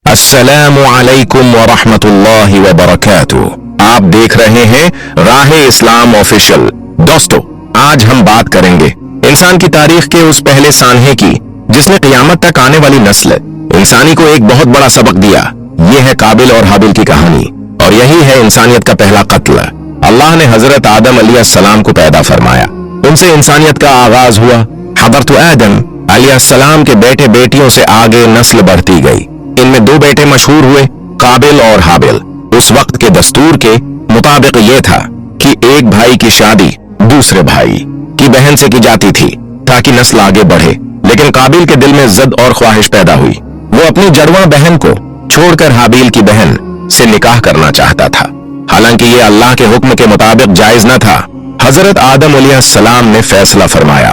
अस्सलामु अलैकुम व रहमतुल्लाहि व बरकातुहू। आप देख रहे हैं राह इस्लाम ऑफिशियल। दोस्तों, आज हम बात करेंगे इंसान की तारीख के उस पहले सानहे की जिसने क़यामत तक आने वाली नस्ल इंसानी को एक बहुत बड़ा सबक दिया। ये है काबिल और हाबिल की कहानी, और यही है इंसानियत का पहला कत्ल। अल्लाह ने हजरत आदम अलैहिस्सलाम को पैदा फरमाया, उनसे इंसानियत का आगाज हुआ। हज़रत आदम अलैहिस्सलाम के बेटे बेटियों से आगे नस्ल बढ़ती गई। इनमें दो बेटे मशहूर हुए, काबिल और हाबिल। उस वक्त के दस्तूर के मुताबिक ये था कि एक भाई की शादी दूसरे भाई की बहन से की जाती थी ताकि नस्ल आगे बढ़े। लेकिन काबिल के दिल में जिद और ख्वाहिश पैदा हुई। वो अपनी जड़वा बहन को छोड़कर हाबिल की बहन से निकाह करना चाहता था। हालांकि ये अल्लाह के हुक्म के मुताबिक जायज न था। हजरत आदम अलैहिस्सलाम ने फैसला फरमाया,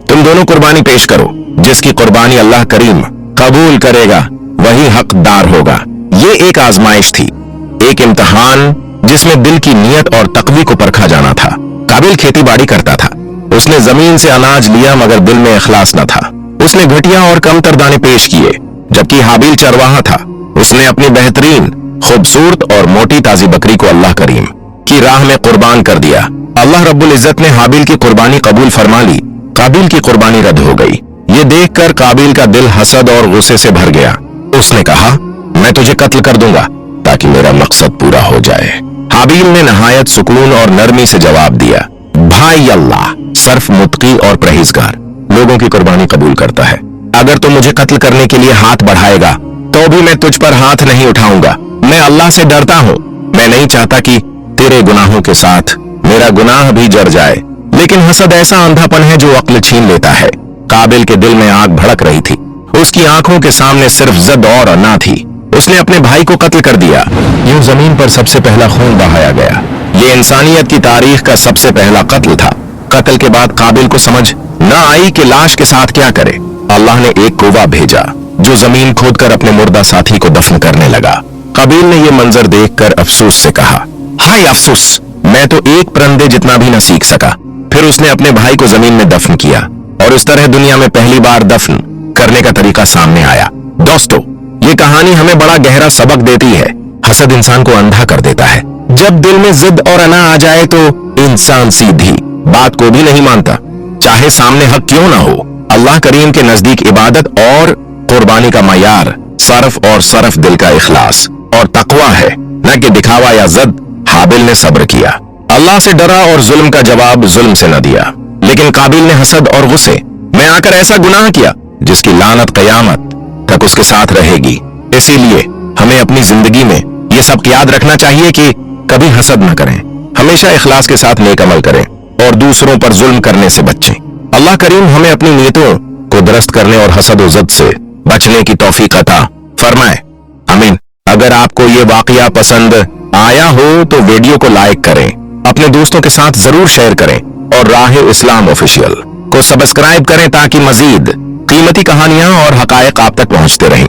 तुम दोनों कुर्बानी पेश करो। जिसकी कुर्बानी अल्लाह करीम कबूल करेगा वही हकदार होगा। ये एक आजमाइश थी, एक इम्तिहान जिसमें दिल की नियत और तकवी को परखा जाना था। काबिल खेती बाड़ी करता था। उसने जमीन से अनाज लिया मगर दिल में इखलास न था। उसने घटिया और कमतर दाने पेश किए, जबकि हाबिल चरवाहा था। उसने अपनी बेहतरीन, खूबसूरत और मोटी ताजी बकरी को अल्लाह करीम की राह में कुर्बान कर दिया। अल्लाह रब्बुल इज्जत ने हाबिल की कुर्बानी कबूल फरमा ली। काबिल की कुर्बानी रद्द हो गई। ये देखकर काबिल का दिल हसद और गुस्से से भर गया। उसने कहा, मैं तुझे कत्ल कर दूंगा ताकि मेरा मकसद पूरा हो जाए। हाबिल ने नहायत सुकून और नरमी से जवाब दिया, भाई अल्लाह सर्फ मुत्की और परहेजगार लोगों की कुर्बानी कबूल करता है। अगर तू मुझे कत्ल करने के लिए हाथ बढ़ाएगा तो भी मैं तुझ पर हाथ नहीं उठाऊंगा। मैं अल्लाह से डरता हूँ। मैं नहीं चाहता कि तेरे गुनाहों के साथ मेरा गुनाह भी जड़ जाए। लेकिन हसद ऐसा अंधापन है जो अक्ल छीन लेता है। काबिल के दिल में आग भड़क रही थी। उसकी आंखों के सामने सिर्फ जिद और अना थी। उसने अपने भाई को कत्ल कर दिया। यूं जमीन पर सबसे पहला खून बहाया गया। ये इंसानियत की तारीख का सबसे पहला कत्ल था। कत्ल के बाद काबिल को समझ न आई कि लाश के साथ क्या करे। अल्लाह ने एक कौवा भेजा जो जमीन खोदकर अपने मुर्दा साथी को दफन करने लगा। काबिल ने यह मंजर देखकर अफसोस से कहा, हाय अफसोस, मैं तो एक परिंदे जितना भी न सीख सका। फिर उसने अपने भाई को जमीन में दफन किया और इस तरह दुनिया में पहली बार दफन करने का तरीका सामने आया। दोस्तों, ये कहानी हमें बड़ा गहरा सबक देती है। हसद इंसान को अंधा कर देता है। जब दिल में जिद और अना आ जाए तो इंसान सीधी बात को भी नहीं मानता, चाहे सामने हक क्यों ना हो। अल्लाह करीम के नजदीक इबादत और कुर्बानी का मयार सरफ और सरफ दिल का इखलास और तकवा है, न कि दिखावा या जिद। हाबिल ने सब्र किया, अल्लाह से डरा और जुल्म का जवाब जुल्म से न दिया। लेकिन काबिल ने हसद और गुस्से में आकर ऐसा गुनाह किया जिसकी लानत कयामत तक उसके साथ रहेगी। इसीलिए हमें अपनी जिंदगी में ये सब याद रखना चाहिए कि कभी हसद न करें, हमेशा इखलास के साथ नेक अमल करें और दूसरों पर जुल्म करने से बचें। अल्लाह करीम हमें अपनी नीयतों को दुरुस्त करने और हसद और जिद से बचने की तौफीक अता फरमाए। आमीन। अगर आपको ये वाकया पसंद आया हो तो वीडियो को लाइक करें, अपने दोस्तों के साथ जरूर शेयर करें और राह इस्लाम ऑफिशियल को सब्सक्राइब करें ताकि मजीद कीमती कहानियां और हकायक आप तक पहुंचते रहें।